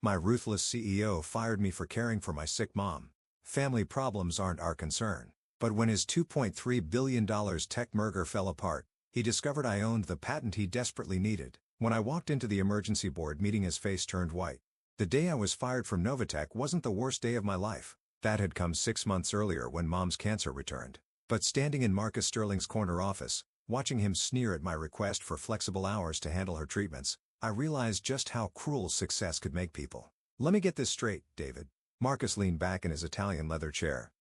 My ruthless CEO fired me for caring for my sick mom. Family problems aren't our concern. But when his $2.3 billion tech merger fell apart, he discovered I owned the patent he desperately needed. When I walked into the emergency board meeting, his face turned white. The day I was fired from Novatech wasn't the worst day of my life. That had come 6 months earlier when Mom's cancer returned. But standing in Marcus Sterling's corner office, watching him sneer at my request for flexible hours to handle her treatments, I realized just how cruel success could make people. Let me get this straight, David. Marcus leaned back in his Italian leather chair.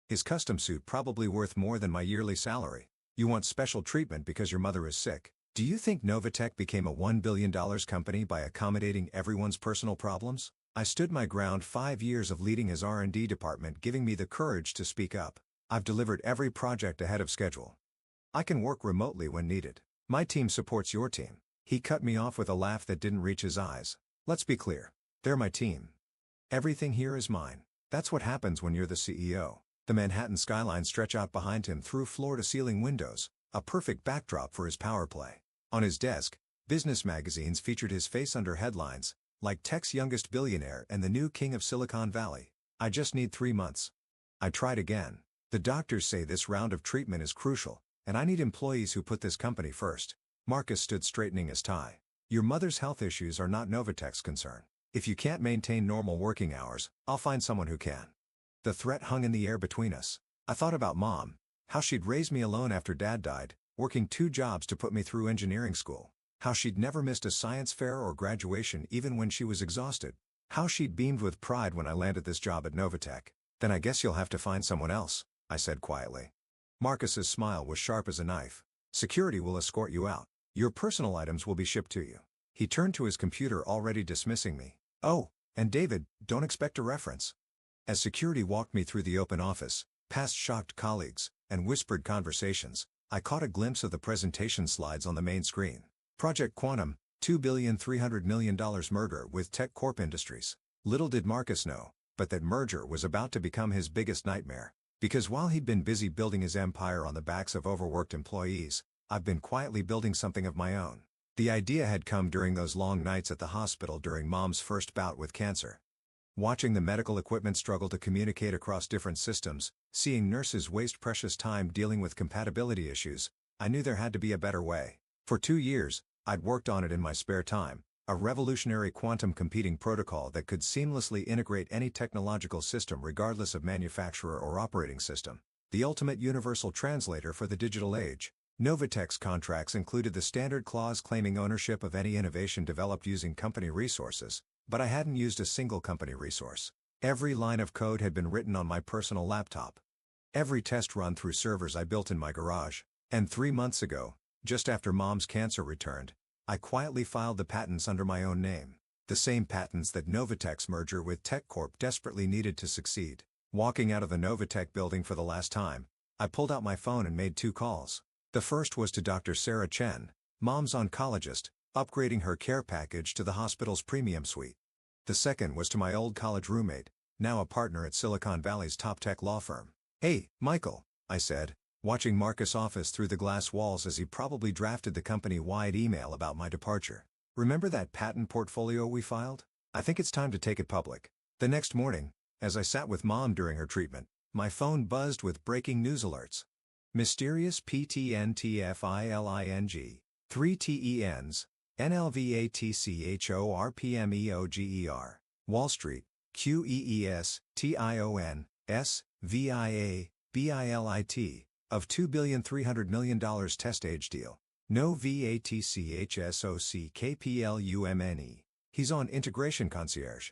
His custom suit probably worth more than my yearly salary. You want special treatment because your mother is sick. Do you think Novatech became a $1 billion company by accommodating everyone's personal problems? I stood my ground. 5 years of leading his R&D department giving me the courage to speak up. I've delivered every project ahead of schedule. I can work remotely when needed. My team supports your team. He cut me off with a laugh that didn't reach his eyes. Let's be clear. They're my team. Everything here is mine. That's what happens when you're the CEO. The Manhattan skyline stretched out behind him through floor-to-ceiling windows, a perfect backdrop for his power play. On his desk, business magazines featured his face under headlines, like Tech's youngest billionaire and the new king of Silicon Valley. I just need 3 months. I tried again. The doctors say this round of treatment is crucial, and I need employees who put this company first. Marcus stood straightening his tie. Your mother's health issues are not Novatech's concern. If you can't maintain normal working hours, I'll find someone who can. The threat hung in the air between us. I thought about Mom, how she'd raised me alone after Dad died, working 2 jobs to put me through engineering school. How she'd never missed a science fair or graduation even when she was exhausted. How she'd beamed with pride when I landed this job at Novatech. Then I guess you'll have to find someone else, I said quietly. Marcus's smile was sharp as a knife. Security will escort you out. Your personal items will be shipped to you. He turned to his computer, already dismissing me. Oh, and David, don't expect a reference. As security walked me through the open office, past shocked colleagues, and whispered conversations, I caught a glimpse of the presentation slides on the main screen. Project Quantum, $2.3 billion merger with Tech Corp Industries. Little did Marcus know, but that merger was about to become his biggest nightmare. Because while he'd been busy building his empire on the backs of overworked employees, I've been quietly building something of my own. The idea had come during those long nights at the hospital during Mom's first bout with cancer. Watching the medical equipment struggle to communicate across different systems, seeing nurses waste precious time dealing with compatibility issues, I knew there had to be a better way. For 2 years, I'd worked on it in my spare time, a revolutionary quantum computing protocol that could seamlessly integrate any technological system regardless of manufacturer or operating system. The ultimate universal translator for the digital age. Novatech's contracts included the standard clause claiming ownership of any innovation developed using company resources, but I hadn't used a single company resource. Every line of code had been written on my personal laptop. Every test run through servers I built in my garage. And 3 months ago, just after Mom's cancer returned, I quietly filed the patents under my own name. The same patents that Novatech's merger with Tech Corp desperately needed to succeed. Walking out of the Novatech building for the last time, I pulled out my phone and made 2 calls. The first was to Dr. Sarah Chen, Mom's oncologist, upgrading her care package to the hospital's premium suite. The second was to my old college roommate, now a partner at Silicon Valley's top tech law firm. Hey, Michael, I said, watching Marcus' office through the glass walls as he probably drafted the company-wide email about my departure. Remember that patent portfolio we filed? I think it's time to take it public. The next morning, as I sat with Mom during her treatment, my phone buzzed with breaking news alerts. Mysterious PTNTFILING, 3 TENs, NLVATCHORPMEOGER, Wall Street, QEES, TION, SVIA, BILIT, of $2.3 billion test age deal. No VATCHSOCKPLUMNE. He's on Integration Concierge.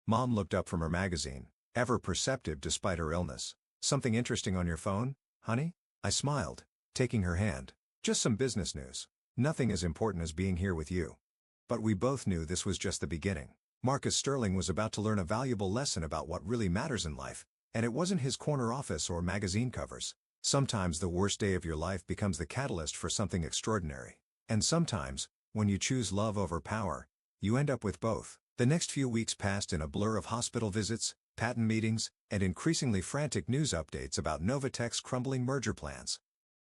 Mom looked up from her magazine, ever perceptive despite her illness. Something interesting on your phone, honey? I smiled, taking her hand. Just some business news. Nothing as important as being here with you. But we both knew this was just the beginning. Marcus Sterling was about to learn a valuable lesson about what really matters in life, and it wasn't his corner office or magazine covers. Sometimes the worst day of your life becomes the catalyst for something extraordinary. And sometimes, when you choose love over power, you end up with both. The next few weeks passed in a blur of hospital visits, patent meetings, and increasingly frantic news updates about Novatech's crumbling merger plans.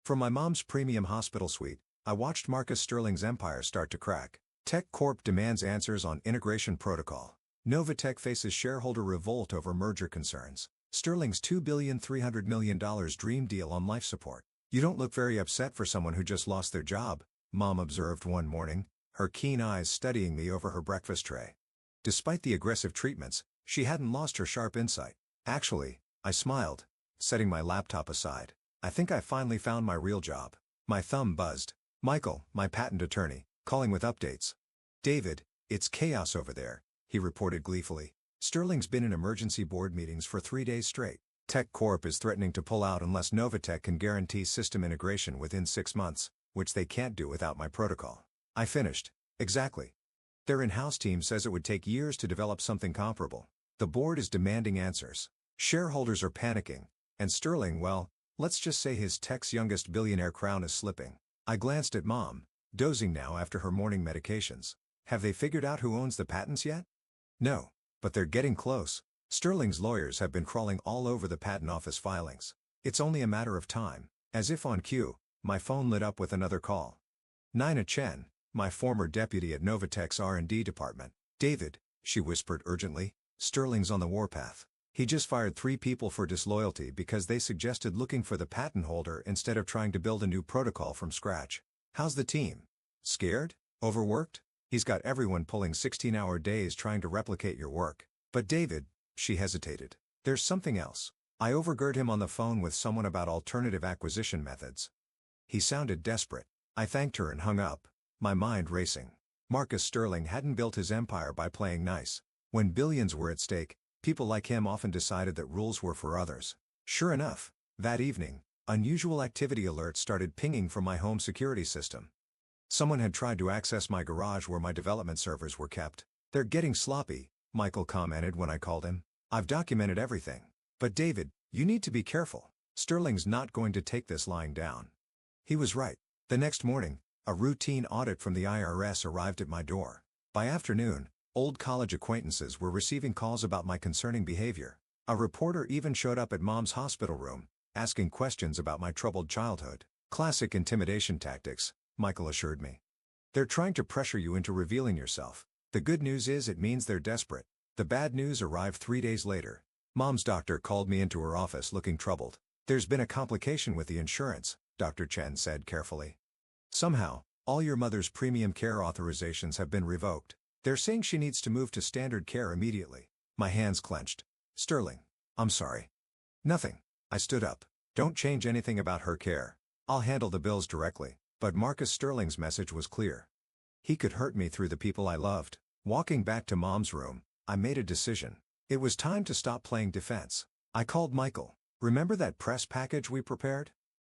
From my mom's premium hospital suite, I watched Marcus Sterling's empire start to crack. Tech Corp demands answers on integration protocol. Novatech faces shareholder revolt over merger concerns. Sterling's $2,300,000,000 dream deal on life support. You don't look very upset for someone who just lost their job, Mom observed one morning, her keen eyes studying me over her breakfast tray. Despite the aggressive treatments, she hadn't lost her sharp insight. Actually, I smiled, setting my laptop aside. I think I finally found my real job. My thumb buzzed. Michael, my patent attorney, calling with updates. David, it's chaos over there, he reported gleefully. Sterling's been in emergency board meetings for 3 days straight. Tech Corp is threatening to pull out unless Novatech can guarantee system integration within 6 months, which they can't do without my protocol. I finished. Exactly. Their in-house team says it would take years to develop something comparable. The board is demanding answers. Shareholders are panicking, and Sterling, well, let's just say his tech's youngest billionaire crown is slipping. I glanced at Mom, dozing now after her morning medications. Have they figured out who owns the patents yet? No, but they're getting close. Sterling's lawyers have been crawling all over the patent office filings. It's only a matter of time. As if on cue, my phone lit up with another call. Nina Chen, my former deputy at Novatech's R&D department. David, she whispered urgently, Sterling's on the warpath. He just fired 3 people for disloyalty because they suggested looking for the patent holder instead of trying to build a new protocol from scratch. How's the team? Scared? Overworked? He's got everyone pulling 16-hour days trying to replicate your work. But David, she hesitated. There's something else. I overheard him on the phone with someone about alternative acquisition methods. He sounded desperate. I thanked her and hung up, my mind racing. Marcus Sterling hadn't built his empire by playing nice. When billions were at stake, people like him often decided that rules were for others. Sure enough, that evening, unusual activity alerts started pinging from my home security system. Someone had tried to access my garage where my development servers were kept. They're getting sloppy, Michael commented when I called him. I've documented everything. But David, you need to be careful. Sterling's not going to take this lying down. He was right. The next morning, a routine audit from the IRS arrived at my door. By afternoon, old college acquaintances were receiving calls about my concerning behavior. A reporter even showed up at Mom's hospital room, asking questions about my troubled childhood. Classic intimidation tactics, Michael assured me. They're trying to pressure you into revealing yourself. The good news is it means they're desperate. The bad news arrived 3 days later. Mom's doctor called me into her office looking troubled. There's been a complication with the insurance, Dr. Chen said carefully. Somehow, all your mother's premium care authorizations have been revoked. They're saying she needs to move to standard care immediately. My hands clenched. Sterling, I'm sorry. Nothing. I stood up. Don't change anything about her care. I'll handle the bills directly. But Marcus Sterling's message was clear. He could hurt me through the people I loved. Walking back to Mom's room, I made a decision. It was time to stop playing defense. I called Michael. Remember that press package we prepared?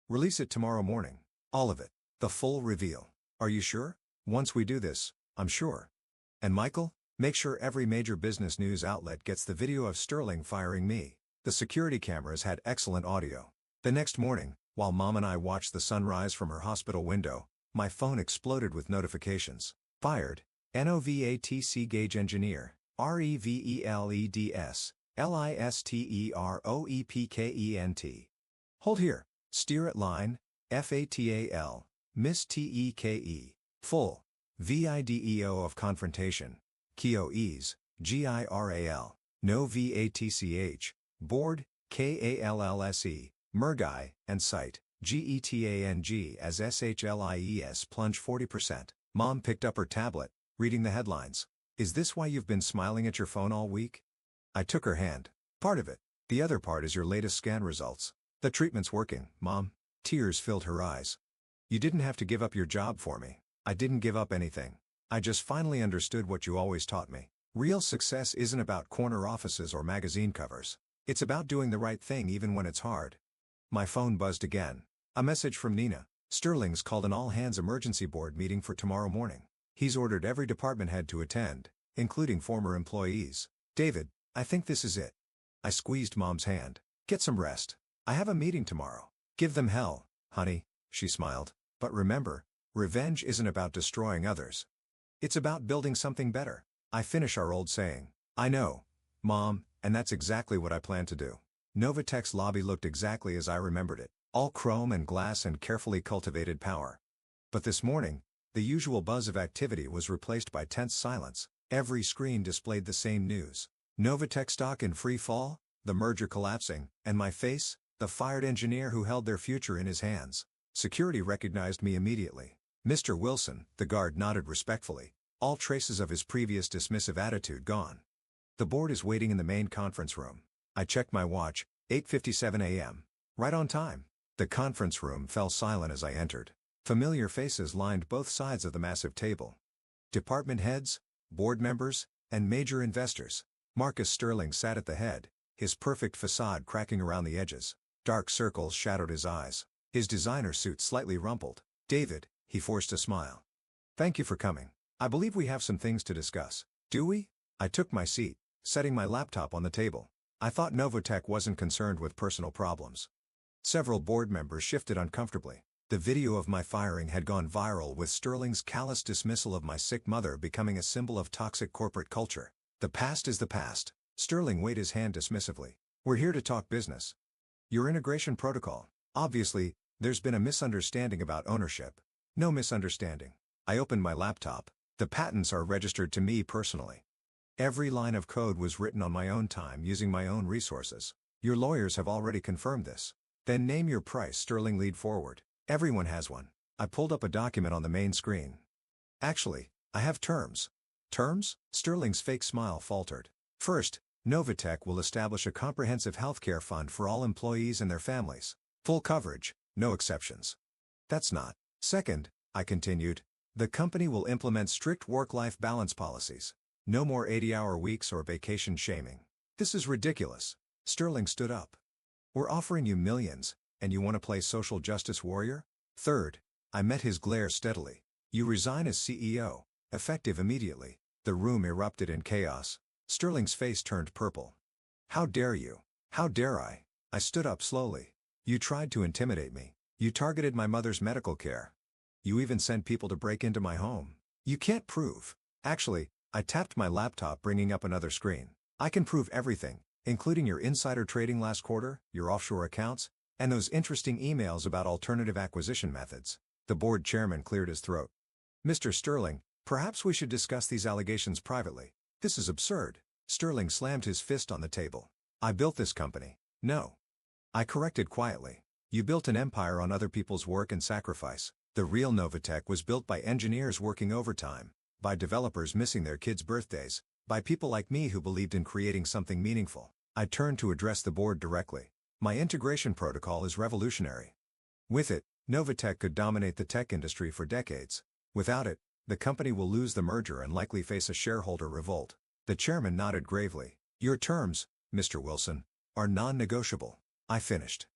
Release it tomorrow morning. All of it. The full reveal. Are you sure? Once we do this, I'm sure. And Michael, make sure every major business news outlet gets the video of Sterling firing me. The security cameras had excellent audio. The next morning, while Mom and I watched the sunrise from her hospital window, my phone exploded with notifications. Fired. NOVATC Gauge Engineer. REVELEDS. LISTEROEPKENT. Hold here. Steer at line. FATAL. Miss TEKE. Full. VIDEO of confrontation. KIOEs. GIRAL. No VATCH. Board. KALLSE. Mergai, and site, GETANG as SHLIES plunge 40%. Mom picked up her tablet, reading the headlines. Is this why you've been smiling at your phone all week? I took her hand. Part of it. The other part is your latest scan results. The treatment's working, Mom. Tears filled her eyes. You didn't have to give up your job for me. I didn't give up anything. I just finally understood what you always taught me. Real success isn't about corner offices or magazine covers. It's about doing the right thing even when it's hard. My phone buzzed again. A message from Nina. Sterling's called an all-hands emergency board meeting for tomorrow morning. He's ordered every department head to attend, including former employees. David, I think this is it. I squeezed Mom's hand. Get some rest. I have a meeting tomorrow. Give them hell, honey, she smiled. But remember, revenge isn't about destroying others. It's about building something better. I finish our old saying. I know, Mom, and that's exactly what I plan to do. Novatech's lobby looked exactly as I remembered it, all chrome and glass and carefully cultivated power. But this morning, the usual buzz of activity was replaced by tense silence. Every screen displayed the same news. Novatech stock in free fall, the merger collapsing, and my face, the fired engineer who held their future in his hands. Security recognized me immediately. Mr. Wilson, the guard nodded respectfully, all traces of his previous dismissive attitude gone. The board is waiting in the main conference room. I checked my watch, 8:57 a.m. Right on time. The conference room fell silent as I entered. Familiar faces lined both sides of the massive table. Department heads, board members, and major investors. Marcus Sterling sat at the head, his perfect facade cracking around the edges. Dark circles shadowed his eyes. His designer suit slightly rumpled. "David," he forced a smile. "Thank you for coming. I believe we have some things to discuss." "Do we?" I took my seat, setting my laptop on the table. I thought Novatech wasn't concerned with personal problems. Several board members shifted uncomfortably. The video of my firing had gone viral, with Sterling's callous dismissal of my sick mother becoming a symbol of toxic corporate culture. "The past is the past." Sterling waved his hand dismissively. "We're here to talk business. Your integration protocol. Obviously, there's been a misunderstanding about ownership." "No misunderstanding." I opened my laptop. "The patents are registered to me personally. Every line of code was written on my own time using my own resources. Your lawyers have already confirmed this." "Then name your price." Sterling leaned forward. "Everyone has one." I pulled up a document on the main screen. "Actually, I have terms." "Terms?" Sterling's fake smile faltered. "First, Novatech will establish a comprehensive healthcare fund for all employees and their families. Full coverage, no exceptions." "That's not." "Second," I continued, "the company will implement strict work-life balance policies. No more 80-hour weeks or vacation shaming." "This is ridiculous." Sterling stood up. "We're offering you millions, and you want to play social justice warrior?" "Third," I met his glare steadily, "you resign as CEO, effective immediately." The room erupted in chaos. Sterling's face turned purple. "How dare you? How dare I?" I stood up slowly. "You tried to intimidate me. You targeted my mother's medical care. You even sent people to break into my home. You can't prove." "Actually," I tapped my laptop, bringing up another screen. "I can prove everything, including your insider trading last quarter, your offshore accounts, and those interesting emails about alternative acquisition methods." The board chairman cleared his throat. "Mr. Sterling, perhaps we should discuss these allegations privately." "This is absurd." Sterling slammed his fist on the table. "I built this company." "No." I corrected quietly. "You built an empire on other people's work and sacrifice. The real Novatech was built by engineers working overtime, by developers missing their kids' birthdays, by people like me who believed in creating something meaningful." I turned to address the board directly. "My integration protocol is revolutionary. With it, Novatech could dominate the tech industry for decades. Without it, the company will lose the merger and likely face a shareholder revolt." The chairman nodded gravely. "Your terms, Mr. Wilson, are non-negotiable." I finished.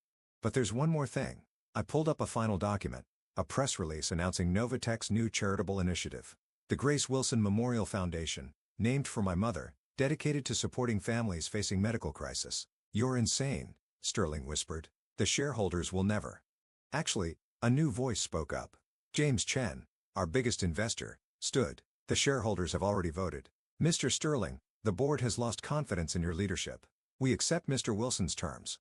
"But there's one more thing." I pulled up a final document, a press release announcing Novatech's new charitable initiative. The Grace Wilson Memorial Foundation, named for my mother, dedicated to supporting families facing medical crisis. "You're insane," Sterling whispered. "The shareholders will never." Actually, a new voice spoke up. James Chen, our biggest investor, stood. "The shareholders have already voted. Mr. Sterling, the board has lost confidence in your leadership. We accept Mr. Wilson's terms."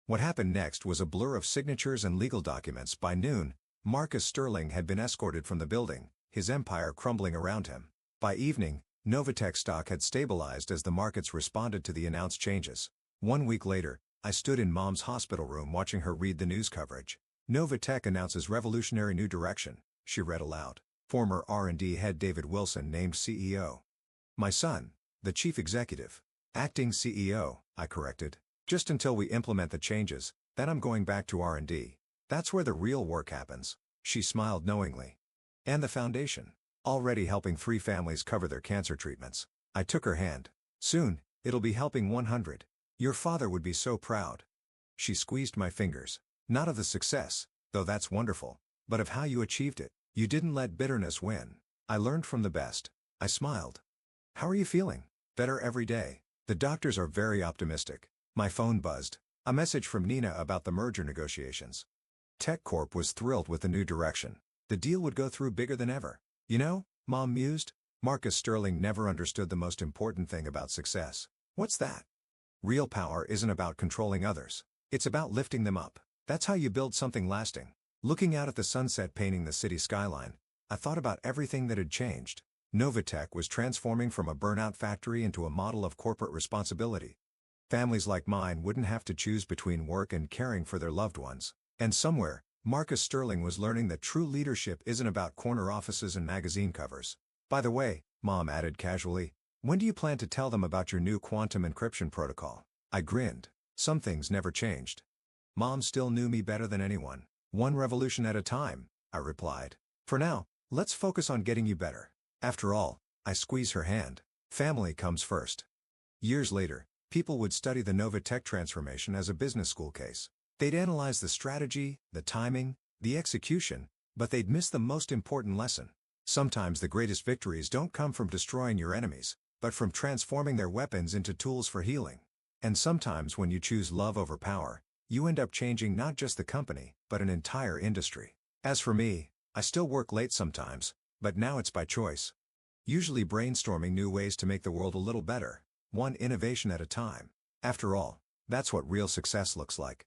What happened next was a blur of signatures and legal documents. By noon, Marcus Sterling had been escorted from the building, his empire crumbling around him. By evening, Novatech stock had stabilized as the markets responded to the announced changes. 1 week later, I stood in Mom's hospital room watching her read the news coverage. "Novatech announces revolutionary new direction," she read aloud. "Former R&D head David Wilson named CEO. My son, the chief executive." "Acting CEO," I corrected. "Just until we implement the changes, then I'm going back to R&D. That's where the real work happens." She smiled knowingly. "And the foundation?" "Already helping 3 families cover their cancer treatments." I took her hand. "Soon, it'll be helping 100. Your father would be so proud." She squeezed my fingers. "Not of the success, though that's wonderful, but of how you achieved it. You didn't let bitterness win. I learned from the best." I smiled. "How are you feeling?" "Better every day. The doctors are very optimistic." My phone buzzed. A message from Nina about the merger negotiations. TechCorp was thrilled with the new direction. The deal would go through bigger than ever. "You know," Mom mused, "Marcus Sterling never understood the most important thing about success." "What's that?" "Real power isn't about controlling others. It's about lifting them up. That's how you build something lasting." Looking out at the sunset painting the city skyline, I thought about everything that had changed. Novatech was transforming from a burnout factory into a model of corporate responsibility. Families like mine wouldn't have to choose between work and caring for their loved ones. And somewhere, Marcus Sterling was learning that true leadership isn't about corner offices and magazine covers. By the way, Mom added casually, when do you plan to tell them about your new quantum encryption protocol? I grinned. Some things never changed. Mom still knew me better than anyone. One revolution at a time, I replied. For now, let's focus on getting you better. After all, I squeeze her hand. Family comes first. Years later, people would study the Novatech transformation as a business school case. They'd analyze the strategy, the timing, the execution, but they'd miss the most important lesson. Sometimes the greatest victories don't come from destroying your enemies, but from transforming their weapons into tools for healing. And sometimes when you choose love over power, you end up changing not just the company, but an entire industry. As for me, I still work late sometimes, but now it's by choice. Usually brainstorming new ways to make the world a little better, one innovation at a time. After all, that's what real success looks like.